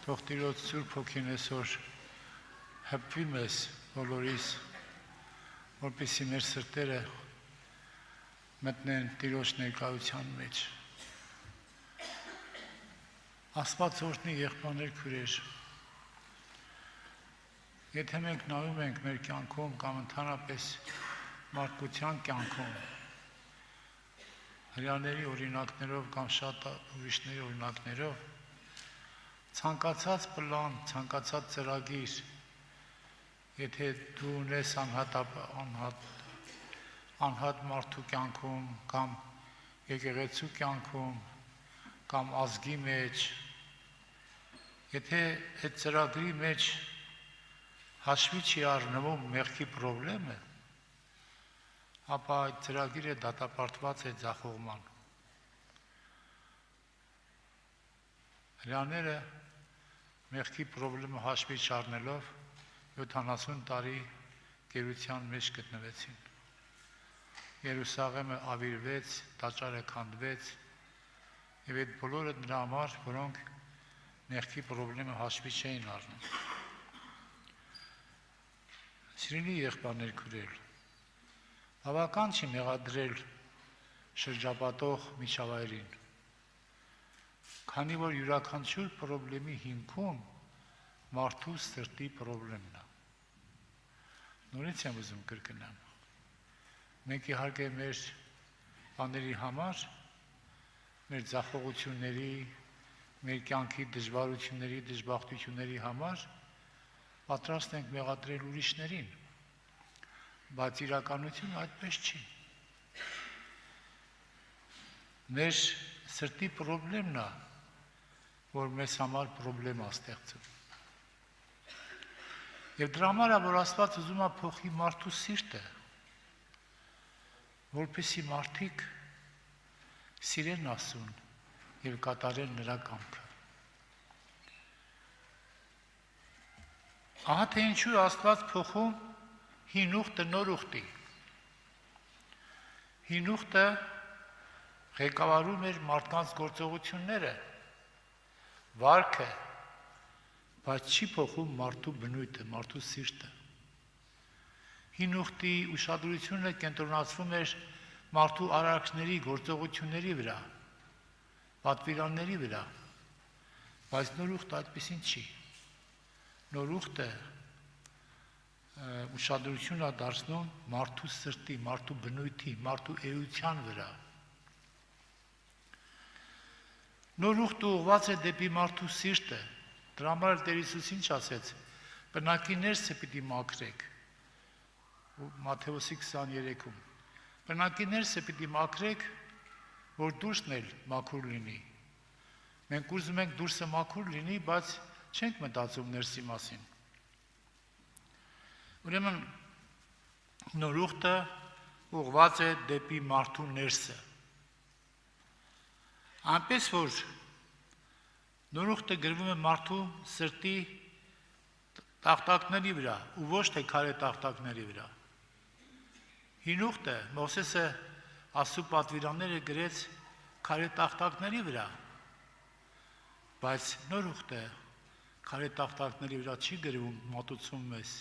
Թող Տիրոջ Սուրբ Հոգին այսօր հպվի մեզ բոլորիս, որպեսզի մեր սրտերը մտնեն Տիրոջ ներկայության մեջ։ Աստված օրհնի եղբայրներ, քույրեր։ Եթե մենք նայում ենք մեր կյանքում կամ ընդհանրապես մարդկության կյանքում, հրեաների օրինակներով կամ շատ ուրիշների օրինակներով, ցանկացած պլան, ցանկացած ծրագիր, եթե դու ունես անհատ մարդու կյանքում կամ եկեղեցու կյանքում կամ ազգի մեջ, եթե այդ ծրագրի մեջ հաշվի չի առնվում մեղքի խնդիրը, ապա այդ ծրագիրը դատապարտված է ձախողման։ Հրեաները մեղքի խնդիրը հաշվի չառնելով 70 տարի գերության մեջ գտնվեցին։ Երուսաղեմը ավիրվեց, տաճարը քանդվեց, եւ այդ բոլորը նրա համար, որոնք մեղքի խնդիրը հաշվի չէին առնում։ Սիրելի եղբայրներ, քույրեր, բավական չի մեղադրել շրջապատող միջավայրին, քանի որ յուրաքանչյուր խնդրի հիմքում մարդու սրտի խնդիրն է։ Նորից եմ ուզում կրկնեմ։ Մենք իհարկե մեր բաների համար, մեր ձախողությունների, մեր կյանքի դժվարությունների, դժբախտությունների համար պատրաստ ենք մեղադրել ուրիշներին, բայց իրականությունը այդպես չի։ Մեր սրտի խնդիրն է, որ մեզ համար խնդրեմ է ստեղծում։ Եվ դրա համար է, որ Աստված ուզում է փոխի մարդու սիրտը, որպեսզի մարդիկ սիրեն Աստծուն եւ կատարեն նրա կամքը։ Ահա թե ինչու Աստված փոխում հին ուխտը նոր ուխտի։ Հին ուխտը ղեկավարում էր մարդկանց գործողությունները, վարքը, բայց չի փոխում մարդու բնույթը, մարդու սիրտը։ Հին ուխտի ուշադրությունը կենտրոնացվում էր մարդու արարքների, գործողությունների վրա, պատվիրանների վրա, բայց նոր ուխտը այդպեսին չի։ Նոր ուխտը ուշադրություն է դարձնում մարդու սրտի, մարդու բնույթի, մարդու էության վրա։ Նոր ուխտը ուղղված է դեպի մարդու սիրտը։ Դրա համար Տեր Հիսուս ինչ ասեց. բնակի ներսը պիտի մաքրեք։ Մատթեոս 23-ում։ Բնակի ներսը պիտի մաքրեք, որ դուրսն էլ մաքուր լինի։ Մենք ուզում ենք դուրսը մաքուր լինի, բայց չենք մտածում ներսի մասին։ Ուրեմն նոր ուխտը ուղղված է դեպի մարդու ներսը։ Այնպես որ նոր ուխտը գրվում է մարդու սրտի տախտակների վրա ու ոչ թե քարե տախտակների վրա։ Հին ուխտը Մովսեսը Աստծո պատվիրանները գրեց քարե տախտակների վրա, բայց նոր ուխտը քարե տախտակների վրա չի գրվում, մատուցում մեզ։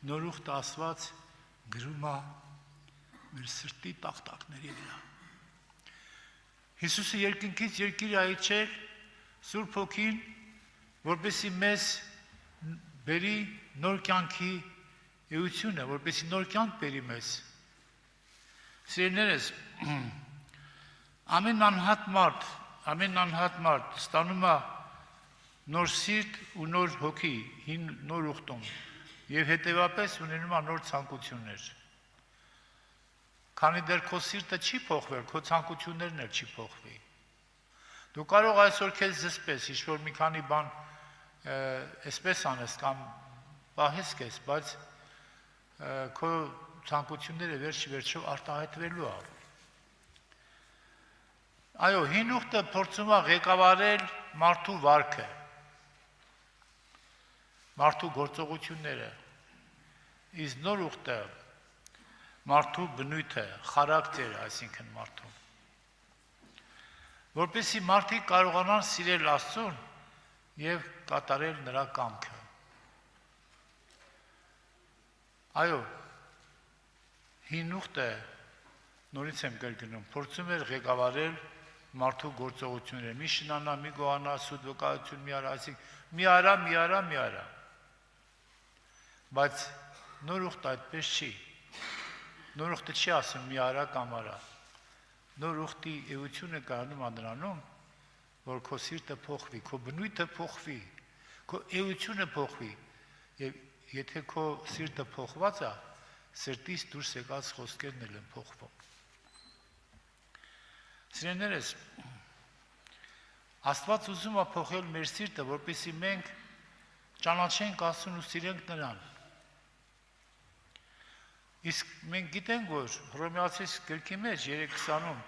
Նոր ուխտը Աստված գրում է մեր սրտի տախտակների վրա։ Հիսուսը երկնքից երկիր է իջել Սուրբ Հոգին, որպեսզի մեզ բերի նոր կյանքի էությունը, որպեսզի նոր կյանք բերի մեզ։ Սիրելիներս, ամեն անհատ մարդ ստանում է նոր սիրտ ու նոր հոգի, նոր ուխտում, եւ հետեւապես ունենում է նոր ցանկություններ։ Քանի դեռ քո սիրտը չի փոխվել, քո ցանկություններն էլ չի փոխվի։ Դու կարող այսօր քեզ զսպես, ինչ-որ մի քանի բան այսպես անես կամ պահես քեզ, բայց քո ցանկությունները վերջ-վերջով արտահայտվելու է։ Այո, հին ուխտը փորձում է ղեկավարել մարդու վարքը, մարդու գործողությունները, իսկ նոր ուխտը մարդու բնույթը, խարակտերը, այսինքն մարդու։ Որպեսզի մարդիկ կարողանան սիրել Աստծուն, եւ կատարել նրա կամքը։ Այո, հին ուխտը նորից եմ կրկնում, փորձում էր ղեկավարել մարդու գործողությունները, մի շնանա, մի գոհանա, սուտ վկայություն մի արա, այսինքն մի արա։ Բայց նոր ուխտը այդպես չի։ Նոր ուխտը չի ասում մի արա կամ արա։ Նոր ուխտի էությունը կայանում է նրանում, որ քո սիրտը փոխվի, քո բնույթը փոխվի, քո էությունը փոխվի, եւ եթե քո սիրտը փոխված է, սրտից դուրս եկած խոսքերն էլ են փոխվում։ Սիրելիներս, Աստված ուզում է փոխել մեր սիրտը, որպեսզի մենք ճանաչենք Աստծուն ու սիրենք Նրան։ Իսկ մենք գիտենք, որ Հռոմեացիս գրքի մեջ 3:20-ում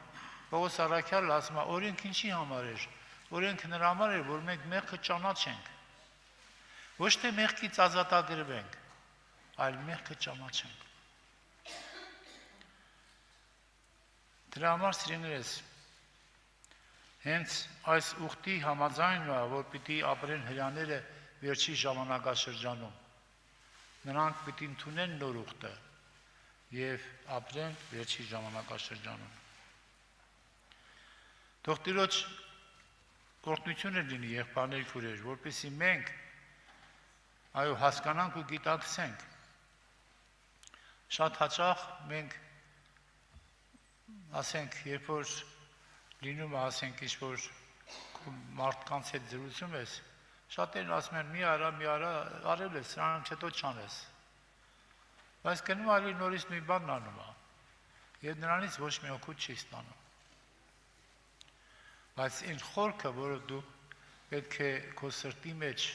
Պողոս առաքյալը ասում է, օրենք ինչի համար էր, օրենք նրա համար էր, որ մենք մեղքը ճանաչենք։ Ոչ թե մեղքից ազատագրվենք, այլ մեղքը ճանաչենք։ Դրա համար սիրելիներս, հենց այս ուխտի համաձայնն է, որ պիտի ապրեն հրեաները վերջի ժամանակաշրջանում։ Նրանք պիտի ընդունեն նոր ուխտը եւ ապրեն վերջի ժամանակաշրջանում։ Թող Տիրոջ օրհնությունը լինի եղբայրներ քուրեր, որպեսզի մենք այո հասկանանք ու գիտակցենք։ Շատ հաճախ մենք ասենք, երբ որ լինում է, ասենք, ինչ-որ մարդկանց հետ զրուցում ես, շատերն ասում են, մի արա, արել ես, սրանից հետո չանես։ Բայց գնում այլ նորից նույն բանն անում է, եւ նրանից ոչ մի օգուտ չի ստանում։ Բայց այն խորքը, որը դու պետք է քո սրտի մեջ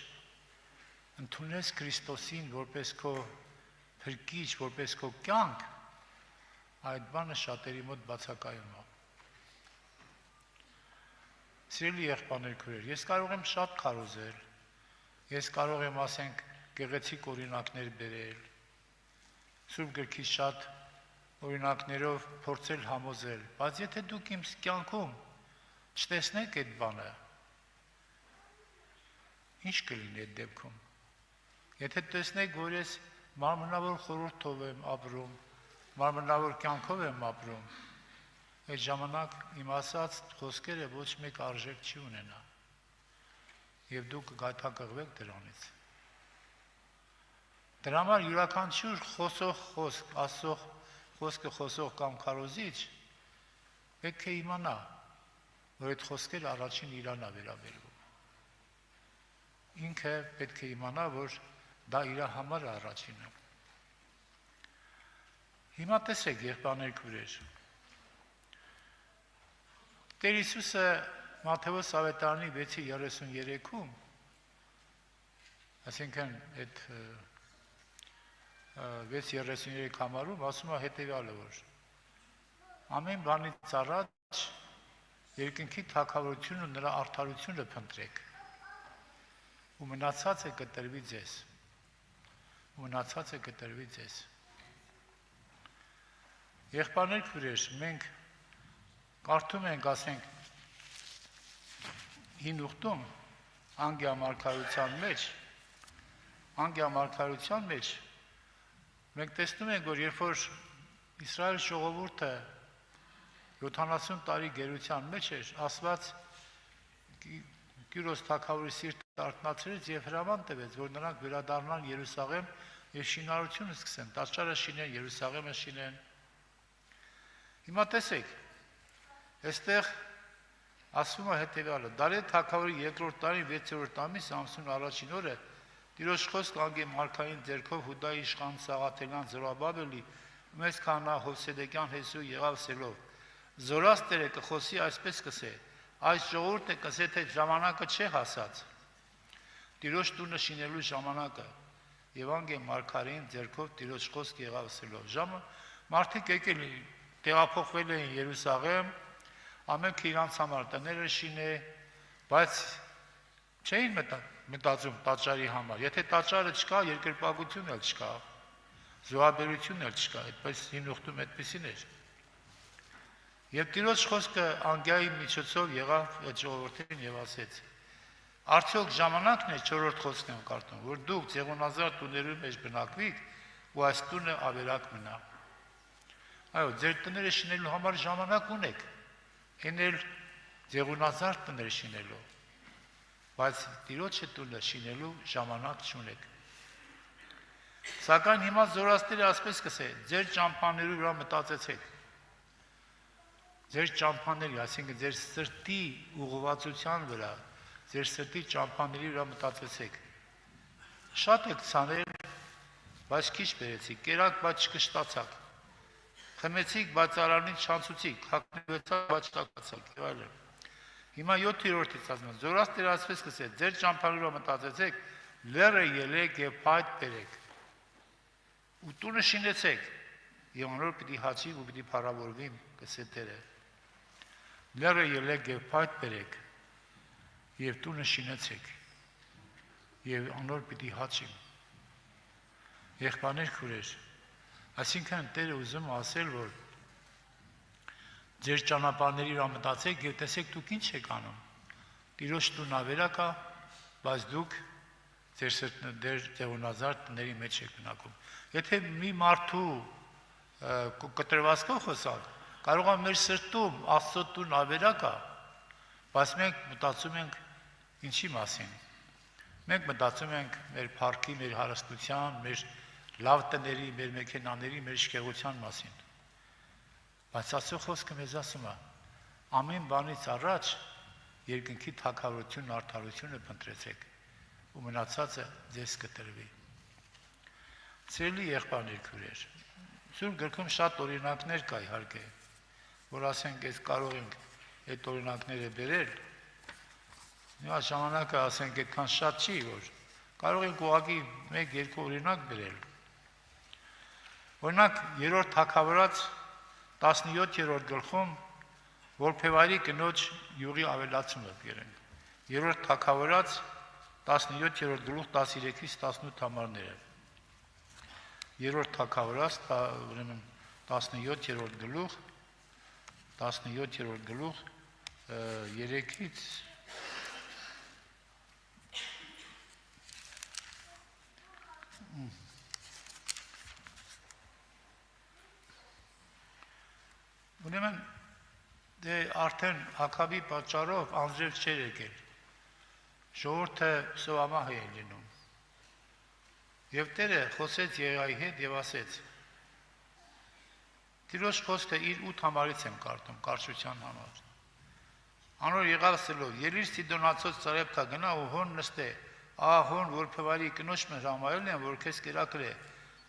ընդունես Քրիստոսին որպես քո փրկիչ, որպես քո կյանք, այդ բանը շատերի մոտ բացակայում է։ Սիրելի եղբայրներ քույրեր, ես կարող եմ շատ քարոզել, ես կարող եմ, ասենք, գեղեցիկ օրինակներ բերել, Սուրբ գրքից շատ օրինակներով փորձել համոզել, բայց եթե դուք իմ կյանքում չտեսնեք այդ բանը, ինչ կլինի այդ դեպքում։ Եթե տեսնեք, որ ես մարմնավոր խորհրդով եմ ապրում, մարմնավոր կյանքով եմ ապրում, այդ ժամանակ իմ ասած խոսքերը ոչ մեկ արժեք չի ունենա, եւ դուք կգայթակղվեք դրանից։ Դրա համար յուրաքանչյուր խոսող խոսք, ասող խոսքը խոսող կամ քարոզիչ պետք է իմանա, որ այդ խոսքերը առաջին իրան է վերաբերվում։ Ինքը պետք է իմանա, որ դա իր համար է առաջինը։ Հիմա տեսեք, եղբայրներ քույրեր, Տեր Հիսուսը Մատթեոս ավետարանի 6:33-ում, այսինքն այդ 6:33 համարում ասում է հետևյալը, որ ամեն բանից առաջ երկնքի թագավորությունն ու նրա արդարությունը փնտրեք, ու մնացածը կտրվի ձեզ։ Եղբայրներ քույրեր, մենք կարդում ենք, ասենք, հին ուխտում, Անգիա մարգարեության մեջ, մենք տեսնում ենք, որ երբ որ Իսրայել ժողովուրդը 70 տարի գերության մեջ էր, Աստված Կիրոս թագավորի սիրտը արթնացրեց եւ հրաման տվեց, որ նրանք վերադառնան Երուսաղեմ եւ շինարարությունը սկսեն, տաճարը շինեն, Երուսաղեմը շինեն։ Հիմա տեսեք, այստեղ ասվում է հետևյալը. Դարեթ թագավորի երկրորդ տարի 6-րդ ամիս ամսուն առաջին օրը Տիրոջ խոսք անգե մարգային ձեռքով Հուդայի իշխան Սաղաթելյան Զորաբաբելի մեծ քահանա Հովսեդեկյան Հեսու եղավ սելով։ Զորաստերը կխոսի այսպես կսե. այս ժողովուրդը կսե, թե ժամանակը չէ հասած։ Տիրոջ տունը շինելու ժամանակը եւ անգե մարգարեին ձեռքով Տիրոջ խոսք եղավ սելով։ Ժամը մարդիկ եկել տեղափոխվել էին Երուսաղեմ, ամենքը իրանց համար տները շինե, բայց չէին մտածում տաճարի համար։ Եթե տաճարը չկա, երկրպագություն էլ չկա, զոհաբերություն էլ չկա, այդպես հին ուխտում այդպեսին էր։ Եվ Տիրոջ խոսքը անգիայի միջոցով եղավ այդ ժողովրդին եւ ասեց. Արդյոք ժամանակն է 4-րդ խոսքն եմ կարդում, որ դուք ձեղոնազարդ տուներու մեջ բնակվիք ու այս տունը ավերակ մնա։ Այո, ձեր տները շինելու համար ժամանակ ունեք, հեն էլ ձեղոնազարդ տներ շինելու, բայց Տիրոջը տունը շինելու ժամանակ չունեք։ Սակայն հիմա զորացները ասպես կսե, ձեր ճամփաներու վրա մտածեցեք։ Ձեր ճամփաների, այսինքն ձեր սրտի ուղղվածության վրա, ձեր սրտի ճամփաների վրա մտածեցեք։ Շատ եք ցանել, բայց քիչ բերեցիք, կերակ, բայց չկշտացաք։ Խմեցիք, բայց արարնից չանցուցիք, հագնվեցաք, բայց չտակացաք, եւ այլն։ Հիմա 7-րդից ասում են, զորացները ասպես կսե, ձեր ճամփաների վրա մտածեցեք, լերը ելեք եւ փայտ բերեք։ Ու տունը շինեցեք, եւ անոր պիտի հաճի ու պիտի փառավորվի կսե Տերը։ Լերը ելեք եւ փայտ բերեք, եւ տունը շինեցեք, եւ անոր պիտի հաճի։ Եղբայրներ քուրեր, այսինքն Տերը ուզում ասել, որ ձեր ճանապարհների վրա մտածեք եւ տեսեք դուք ինչ եք անում։ Տիրոջ տունն ավերակ է, բայց դուք ձեր ձեղոնազարդ տների մեջ եք բնակվում։ Եթե մի մարդու կտրվածքով խոսալ, կարող է մեր սրտում Աստծո տուն ավերակ է, բայց մենք մտածում ենք ինչի մասին։ Մենք մտածում ենք մեր փառքի, մեր հարստության, մեր լավ տների, մեր մեքենաների, մեր իշխեղության մասին։ Բայց Աստծո խոսքը մեզ ասում է. ամեն բանից առաջ երկնքի թագավորությունն, արդարությունը փնտրեցեք, ու մնացածը ձեզ կտրվի։ Սիրելի եղբայրներ քույրեր, Սուրբ գրքում շատ օրինակներ կա իհարկե, որ ասենք ես կարող ենք այդ օրինակները բերել։ Հիմա ժամանակը ասենք այդքան շատ չի, որ կարող ենք ուղղակի 1-2 օրինակ բերել։ Օրինակ 3-րդ Թագավորաց 17-րդ գլխում որբևայրի կնոջ յուղի ավելացումը բերենք։ 3-րդ Թագավորաց 17-րդ գլուխ 13-ից 18 համարները։ 3-րդ Թագավորաց ուրեմն 17-րդ գլուխ 3-ից Ուրեմն արդեն Աքաբի պատճառով անձրև չէր եկել, ժողովուրդը սովամահ է լինում։ Եվ Տերը խոսեց Եղիայի հետ եւ ասեց. Տիրոջ խոսքը իր 8 համարից եմ կարդում, կարճության համար։ Անոր եղավ ասելով. Ելիր Սիդոնացոց Սարեպթա գնա ու հոն նստե, հոն որբևայրի կնոջը հրամայել են, որ քեզ կերակրե։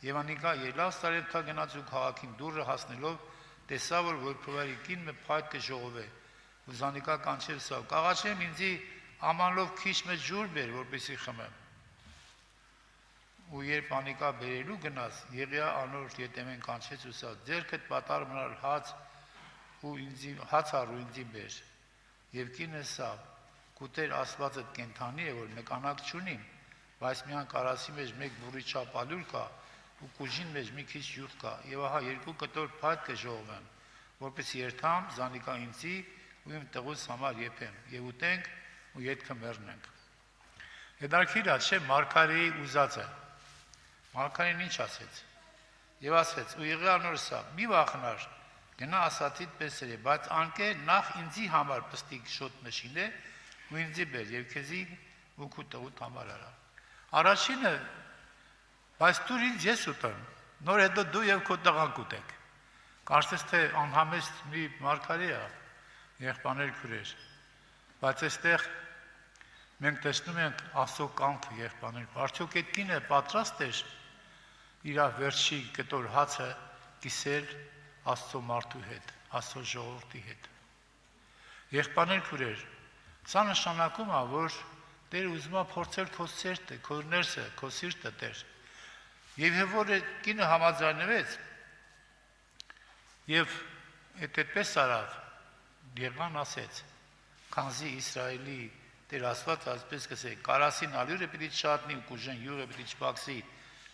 Եվ անիկա ելավ Սարեպթա գնաց ու քաղաքին դուրը հասնելով տեսա, որ որբևայրի կինը փայտ կժողովե, ու զանիկա կանչել սա, կաղաչեմ ինձի ամանլով քիչ մեծ ջուր բեր, որպեսզի խմեմ։ Ու երբ անիկա բերելու գնաց, Եղիա անոր ետեմեն կանչեց ու սա, ձերքդ պատար մնալ հաց առու ինձի բեր։ Եվ կինը սա, կուտեր Աստվածդ կենթանի է, որ նկանակ չունիմ, բայց միան կարասի մեջ մեկ բուրի չափ ալյուր կա, ու կուժին մեջ մի քիչ յուղ կա, եւ ահա 2 կտոր փայտ կժողովեմ, որպես երթամ զանիկա ինձի ու իմ տղուս համար եփեմ, եւ ուտենք ու ետքը մեռնենք։ Հետարքիր է, չէ, Մարգարեի ուզածը։ Մարգարեն ինչ ասեց։ Եվ ասեց. ու եղի անոր սա, մի վախնար, գնա ասացիդ պես է, բայց անկե նախ ինձի համար պստիկ շոտ մշին է, ու ինձի բեր, եւ քեզի ու քու տղուտ համար արա։ Առաջինը Բայց դու ինձ ես ուտեմ, նոր հետո դու եւ քո տղան կուտեք։ Կարծես թե անհամեստ մի մարգարե է, եղբայրներ քուրեր։ Բայց այստեղ մենք տեսնում ենք Աստծո կամքը եղբայրներ։ Արդյոք այդ կինը պատրաստ էր իր վերջի կտոր հացը կիսել Աստծո մարդու հետ, Աստծո ժողովրդի հետ։ Եղբայրներ քուրեր, սա նշանակում է, որ Տերը ուզում է փորձել քո սերտը, քո ներսը, քո սիրտը Տեր։ Եվ որ կինը համաձայնվեց, եւ այդպես արավ, Եղան ասեց, քանզի Իսրայելի Տեր Աստված ասպես կսե, կարասին ալյուրը պիտի չատնի ու կուժեն յուղը պիտի չբացի,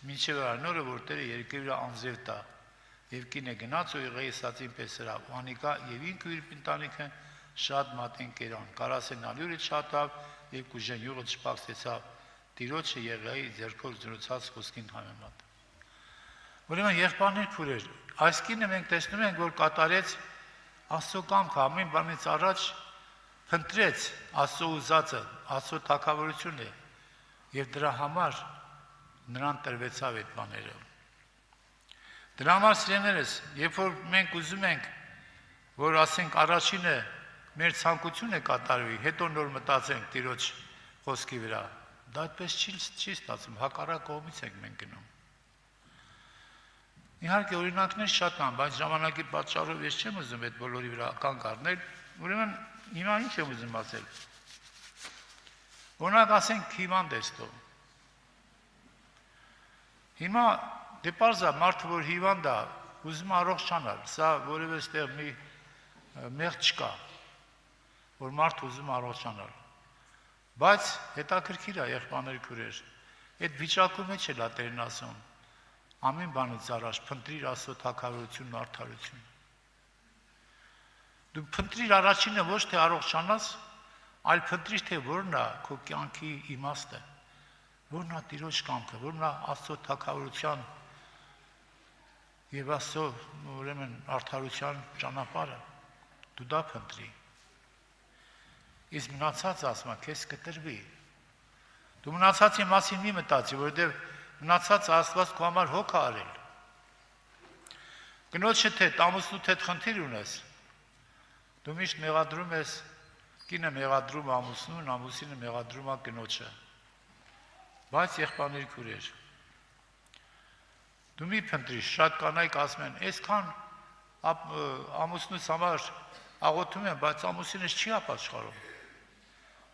մինչև անորը, որ Տերը երկրի վրա անձև տա։ Եվ կինը գնաց ու Եղայի ասածին պես հրավ, ու անիկա եւ ինքը իր ընտանիքը շատ մատեն կերան, կարասին ալյուրը չատավ երկու ժենյուղը չպակսեցավ տիրոջը Եղիայի ձեռքով զրուցած խոսքին համեմատ։ Ուրեմն եղբայրներ քուրեր, այս կինը մենք տեսնում ենք, որ կատարեց Աստծո կամքը, ամեն բանից առաջ փնտրեց Աստծո ուզածը, Աստծո թագավորությունը եւ դրա համար նրան տրվեցավ այդ բաները։ Դրա համար սիրելիներս, երբ որ մենք ուզում ենք, որ ասենք առաջինը մեր ցանկությունը կատարվի, հետո նոր մտածենք Տիրոջ խոսքի վրա, դա այդպես չի ստացվում, հակառակ կողմից ենք մենք գնում։ Իհարկե օրինակներ շատ կան, բայց ժամանակի պատճառով ես չեմ ուզում այդ բոլորի վրա կանգ առնել, ուրեմն հիմա ինչ եմ ուզում ասել։ Օրինակ ասենք հիվանդ ես տո։ Հիմա դե պարզ է մարդը, որ հիվանդ է, ուզում առողջանալ, սա որևէ ստեղ մի մեղք չկա, որ մարդը ուզում առողջանալ։ Բայց հետաքրքիր է եղբայրներ քուրեր, այդ վիճակում մեջ էլ է Տերն ասում, ամեն բանից առաջ փնտրիր Աստծո թագավորությունն ու արդարությունը։ Դու փնտրիր առաջինը ոչ թե առողջանաս, այլ փնտրիր թե որն է քո կյանքի իմաստը, որն է Տիրոջ կամքը, որն է Աստծո թագավորության եւ Աստծո ուրեմն արդարության ճանապարհը, դու դա փնտրի։ Իսկ մնացածը ասում է, քեզ կտրվի։ Դու մնացածի մասին մի մտածի, որովհետեւ մնացածը Աստված քո համար հոգ է արել։ Կնոջը թե ամուսնու թե խնդիր ունես, դու միշտ մեղադրում ես, կինը մեղադրում ամուսնուն, ամուսինը մեղադրում է կնոջը։ Բայց եղբայրներ քուրեր, դու մի փնտրիր, շատ կանայք ասում են, այսքան ամուսնուց համար աղոթում են, բայց ամուսինս չի ապաշխարում։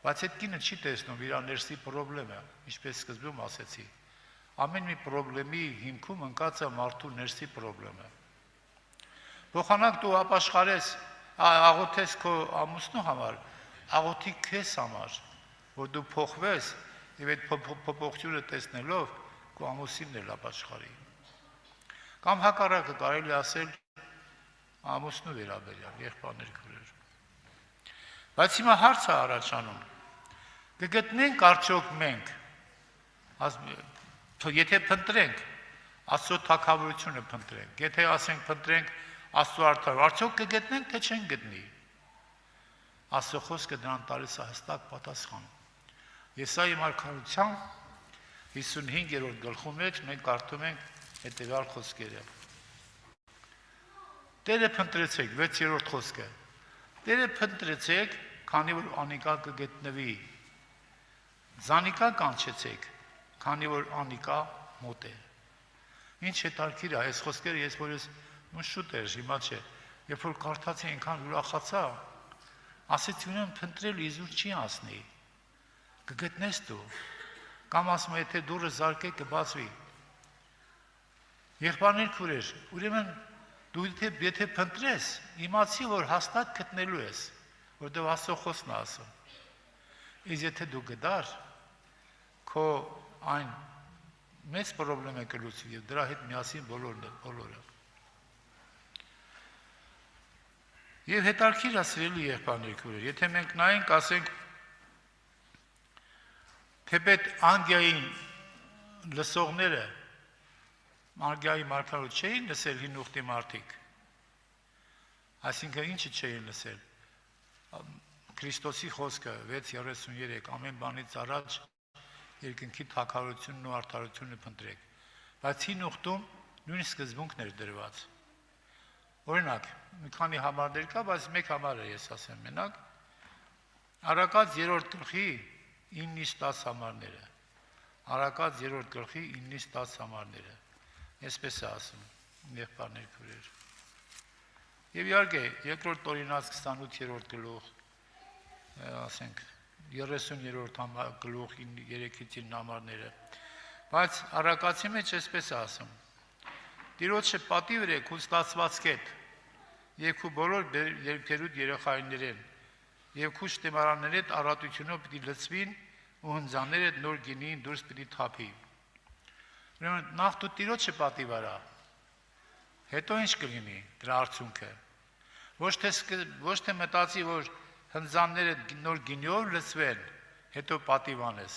Բայց այդ կինը չի տեսնում իր ներսի խնդիրը, ինչպես սկզբում ասեցի։ Ամեն մի խնդրի հիմքում ընկած է մարդու ներսի խնդիրը։ Փոխանակ դու ապաշխարես, աղոթես քո ամուսնու համար, աղոթի քեզ համար, որ դու փոխվես եւ այդ փոփոխությունը տեսնելով քո ամուսինն էլ ապաշխարի։ Կամ հակառակը կարելի ասել ամուսնու վերաբերյալ եղբայրներ քուրեր։ Բայց հիմա հարց է առաջանում. կգտնենք արդյոք մենք, եթե փնտրենք Աստծո թագավորությունը փնտրենք, եթե ասենք փնտրենք Աստծո արդարը, արդյոք կգտնենք, թե չենք գտնի։ Աստծո խոսքը դրան տալիս է հստակ պատասխան։ Եսայի մարգարության 55-րդ գլխում մեջ մենք կարդում ենք հետևյալ խոսքերը։ Տերը փնտրեցեք, 6-րդ խոսքը։ Տերը փնտրեցեք, քանի որ անիկա կգտնվի։ Զանիկա կանչեցեք, քանի որ անիկա մոտ է։ Ինչ հետաքրքիր է, այս խոսքերը ես որ ես շուտ էր, հիմա չէ, երբ որ կարդացի այնքան ուրախացա, ասեցի ունեմ փնտրել իզուր չի ասնի, կգտնես դու, կամ ասում եթե դուրը զարկե կբացվի։ Եղբայրներ քուրեր, ուրեմն դու եթե փնտրես, իմացի որ հաստատ գտնելու ես, որտեղ Աստծո խոսքն է ասում։ Իսկ եթե դու գդար, քո այն մեծ խնդրը կլուծվի եւ դրա հետ միասին բոլորը։ Եվ հետաքրքիր է սիրելի եղբայրներ քուրեր, եթե մենք նայենք, ասենք թեպետ Անգիային լսողները Անգիայի մարգարոտ չէին լսել հին ուխտի մարդիկ, այսինքն ինչը չէին լսել, Քրիստոսի խոսքը 6:33 ամեն բանից առաջ երկնքի թագավորությունն ու արդարությունը փնտրեք, բայց հին ուխտում նույն սկզբունքն էր դրված։ Օրինակ, մի քանի համարներ կա, բայց մեկ համար է ես ասեմ մենակ, Առակաց 3-րդ գլխի 9-ից 10 համարները, Առակաց 3-րդ գլխի 9-ից 10 համարները, այսպես է ասում, եղբայրներ քուրեր։ Եվ իհարկե, երկրորդ օրինաց 28-րդ գլուխ, ասենք 30-րդ գլուխ 3-ից 9 համարները, բայց Առակացի մեջ այսպես է ասում. Տիրոջը պատիվ եք ու ստացվածքեդ, եւ քու բոլոր երկերուդ երեխայիներեն, եւ քու շտեմարաններդ առատությունով պիտի լցվին ու հնձաններդ նոր գինին դուրս պիտի թափի։ Ուրեմն նախ դու Տիրոջը պատիվ արա, հետո ինչ կլինի դրա արդյունքը։ Ոչ թե մտածի, որ հնձանները նոր գինիով լցվեն հետո պատիվ անես։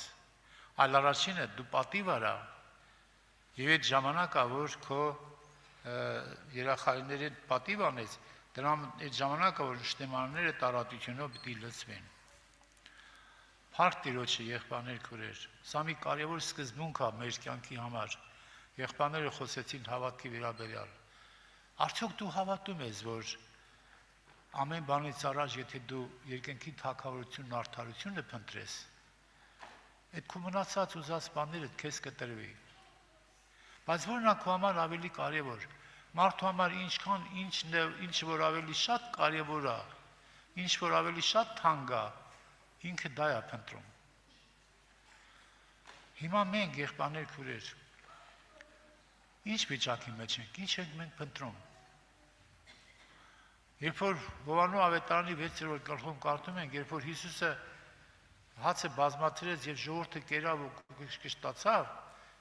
Այլ առաջինը դու պատիվ արա, եւ այդ ժամանակը, որ քո երախայիններին պատիվ անես, դրամ այդ ժամանակը, որ շտեմանները տարածությունով պիտի լցվեն։ Փառք Տիրոջը, եղբայրներ, քուրեր, սա մի կարևոր սկզբունք է մեր կյանքի համար։ Եղբայրները խոսեցին հավատքի վերաբերյալ։ Արդյոք դու հավատում ես, որ ամեն բանից առաջ, եթե դու երկնքի թագավորությունն ու արդարությունը փնտրես, այդ քո մնացած ուզած բաները քեզ կտրվի։ Բայց որն է քո համար ավելի կարևոր։ Մարդու համար ինչ որ ավելի շատ կարևոր է, ինչ որ ավելի շատ թանկ է, ինքը դա է փնտրում։ Հիմա մենք եղբայրներ, քուրեր, ինչ վիճակի մեջ ենք, ինչ ենք մենք փնտրում։ Երբ որ Հովհաննես ավետարանի 6-րդ գլխում կարդում ենք, երբ որ Հիսուսը հացը բազմացրեց եւ ժողովուրդը կերավ ու կշտացավ,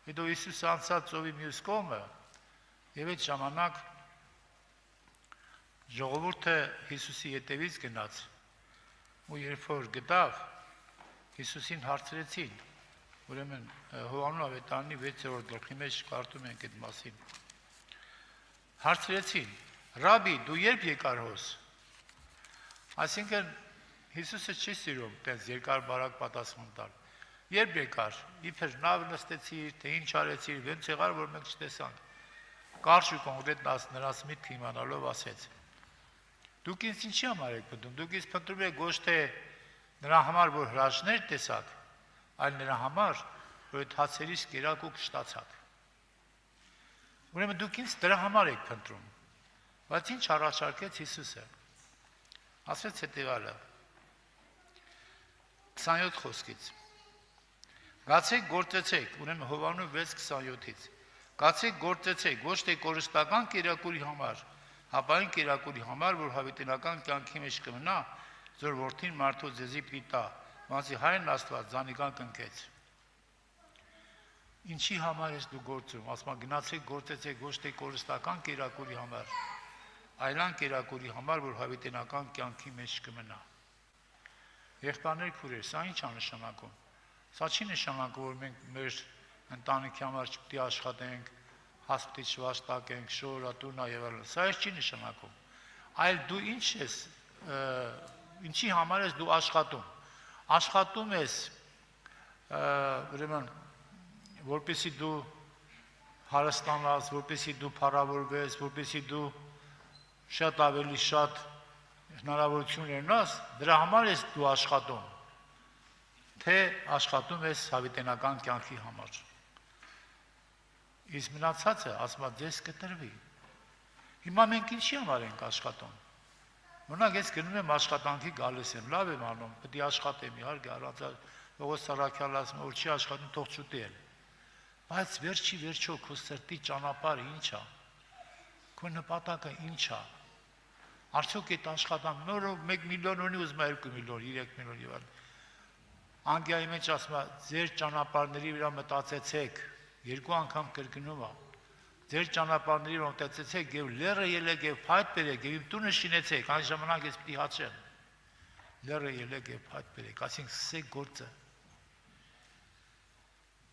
հետո Հիսուսը անցավ ծովի մյուս կողմը, եւ այդ ժամանակ ժողովուրդը Հիսուսի ետևից գնաց, ու երբ որ գտավ, Հիսուսին հարցրեցին, ուրեմն Հովհաննես ավետարանի 6-րդ գլխի մեջ կարդում ենք այդ մասին։ Հարցրեցին. Ռաբի, դու երբ եկար հոս։ Այսինքն Հիսուսը չի սիրում տենց երկար բարակ պատասխան տալ։ Երբ եկար, իբր նավ նստեցիր, թե ինչ արեցիր, ոնց եղար, որ մենք չտեսանք։ Կարճ ու կոնկրետ նրանց միտքը իմանալով ասեց. Դուք ինձ ինչի համար եք փնտրում։ Դուք ինձ փնտրում եք ոչ թե նրա համար, որ հրաշքներ տեսաք, այլ նրա համար, որ այդ հացերից կերաք ու կշտացաք։ Ուրեմն դուք ինձ դրա համար եք փնտրում։ Բայց ինչ առաջարկեց Հիսուսը։ Ասեց հետևյալը 27 խոսքից։ Գացեք գործեցեք, ուրեմն Հովհաննես 6:27-ից։ Գացեք գործեցեք ոչ թե կորստական կերակուրի համար, հապային կերակուրի համար, որ հավիտենական կյանքի մեջ կմնա, ձեր որդին մարդու ձեզի պիտի տա, ոնց Հայրն Աստված զանիկան կնքեց։ Ինչի համար ես դու գործում, ասма գնացեք գործեցեք ոչ թե կորստական կերակուրի համար, այլան կերակուրի համար, որ հավիտենական կյանքի մեջ կմնա։ Եղբայրներ, քուրեր, սա ինչ է նշանակում։ Սա չի նշանակում, որ մենք մեր ընտանիքի համար չպետք է աշխատենք, հաց պիտի չվաստակենք, շորատունա եւ այլն։ Սա չի նշանակում։ Այլ դու ինչ ես, ինչի համար ես դու աշխատում։ Աշխատում ես, ուրեմն, որպեսզի դու հարստանաս, որպեսզի դու փառավորվես, որպեսզի դու շատ ավելի շատ հնարավորություններ ունես, դրա համար ես դու աշխատում, թե աշխատում ես հավիտենական կյանքի համար։ Իսկ մնացածը ասма ձեզ կտրվի։ Հիմա մենք ինչի համար ենք աշխատում։ Օրինակ ես գնում եմ աշխատանքի գալիս եմ, լավ եմ անում, պետք է աշխատեմ, իհարկե, առանց Պողոս Սարաքյալը ասում, որ չի աշխատում, թող չուտի էլ։ Բայց վերջո քո սրտի ճանապարհը ինչ է։ Քո նպատակը ինչ է։ Արդյոք այդ աշխատանքը նորը 1 միլիոն ունի, ուզում է 2 միլիոն, 3 միլիոն եւ այլն։ Անգլիայի մեջ ասում է, ձեր ճանապարհների վրա մտածեցեք, 2 անգամ կրկնում է։ Ձեր ճանապարհների վրա մտածեցեք եւ լերը ելեք եւ փայտ բերեք եւ իմ տունը շինեցեք, այն ժամանակ ես պիտի հաճեմ։ Լերը ելեք եւ փայտ բերեք, ասենք սկսեք գործը։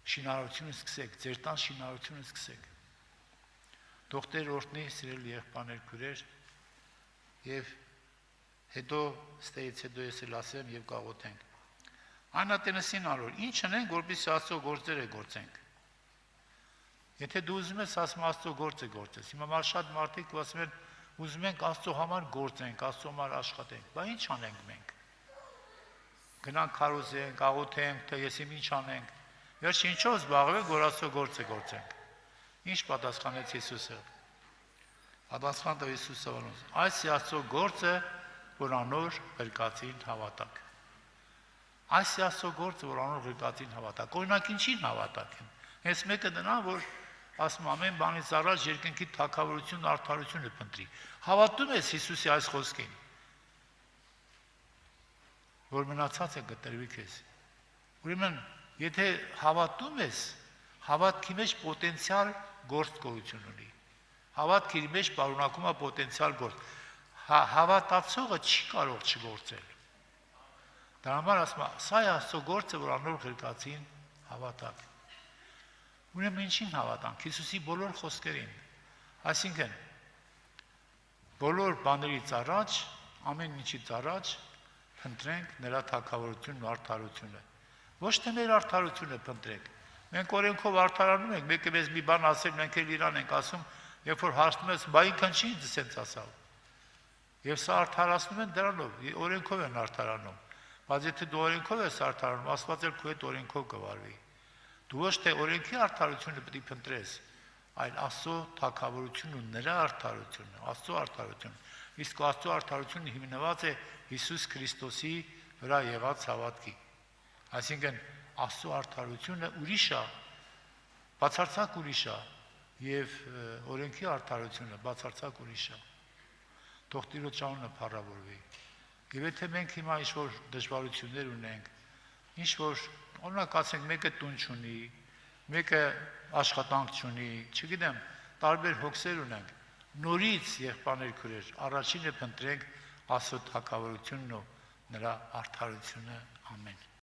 Շինարարությունը սկսեք, ձեր տան շինարարությունը սկսեք։ Դոկտոր Օրտնի սիրելի եղբայրներ, քուրեր, եւ հետո ստեից հետո ես էլ ասեմ եւ գաղութենք։ Անատենսին արոր, ինչ անենք, որպեսզի Աստծո գործերը գործենք։ Եթե դու ուզում ես ասում Աստծո գործը գործես, հիմա շատ մարդիկ ասում են, ուզում ենք Աստծո համար գործենք, Աստծո համար աշխատենք, բայց ինչ անենք մենք։ Գնանք քարոզենք, գաղութենք, թե ես ինչ անենք։ Վերջ ինչով զբաղվենք, որ Աստծո գործը գործենք։ Ինչ պատասխանեց Հիսուսը։ Պատասխան տվեց Հիսուսը, այս է Աստծո գործը, որ անոր ղրկածին հավատաք։ Այս է Աստծո գործը, որ անոր ղրկածին հավատաք։ Օրինակ ինչին հավատաք են։ Հենց մեկը դնա, որ ասում ամեն բանից առաջ երկնքի թագավորությունն ու արդարությունը փնտրի։ Հավատում ես Հիսուսի այս խոսքին, որ մնացածը կտրվի քեզ։ Ուրեմն, եթե հավատում ես, հավատքի մեջ պոտենցիալ գործունեություն ունի։ Հավատքի մեջ պարունակում է պոտենցիալ գործ։ Հավատացողը չի կարող չգործել։ Դրա համար ասում եմ, սա է Աստծո գործը, որ անոր ղրկացին հավատաք։ Ուրեմն ինչին հավատանք, Հիսուսի բոլոր խոսքերին, այսինքն բոլոր բաներից առաջ, ամեն ինչից առաջ փնտրենք նրա թագավորությունն ու արդարությունը։ Ոչ թե մեր արդարությունը փնտրենք։ Մենք օրենքով արդարանում ենք, մեկը մեզ մի բան ասել, մենք էլ իրան ենք ասում, երբ որ հարցնում ես, բա ինքն չի ինձ սենց ասալ։ Եվ սա արդարացնում են դրանով, օրենքով են արդարանում։ Բայց եթե դու օրենքով ես արդարանում, Աստված էլ քո հետ օրենքով կվարվի։ Դու ոչ թե օրենքի արդարությունը պետք է փնտրես, այլ Աստծո թագավորությունն ու նրա արդարությունը, Աստծո արդարությունը։ Իսկ Աստծո արդարությունը հիմնված է Հիսուս Քրիստոսի վրա եղած հավատքի։ Այսինքն Աստծո արդարությունը ուրիշ է, բացարձակ ուրիշ է, եւ օրենքի արդարությունը բացարձակ ուրիշ է։ Թող Տիրոջ անունը փառավորվի։ Եվ եթե մենք հիմա ինչ-որ դժվարություններ ունենք, ինչ-որ օրինակ ասենք մեկը տուն չունի, մեկը աշխատանք չունի, չգիտեմ, տարբեր հոգսեր ունենք, նորից եղբայրներ քուրեր, առաջինը փնտրենք Աստծո թագավորությունն ու նրա արդարությունը, ամեն։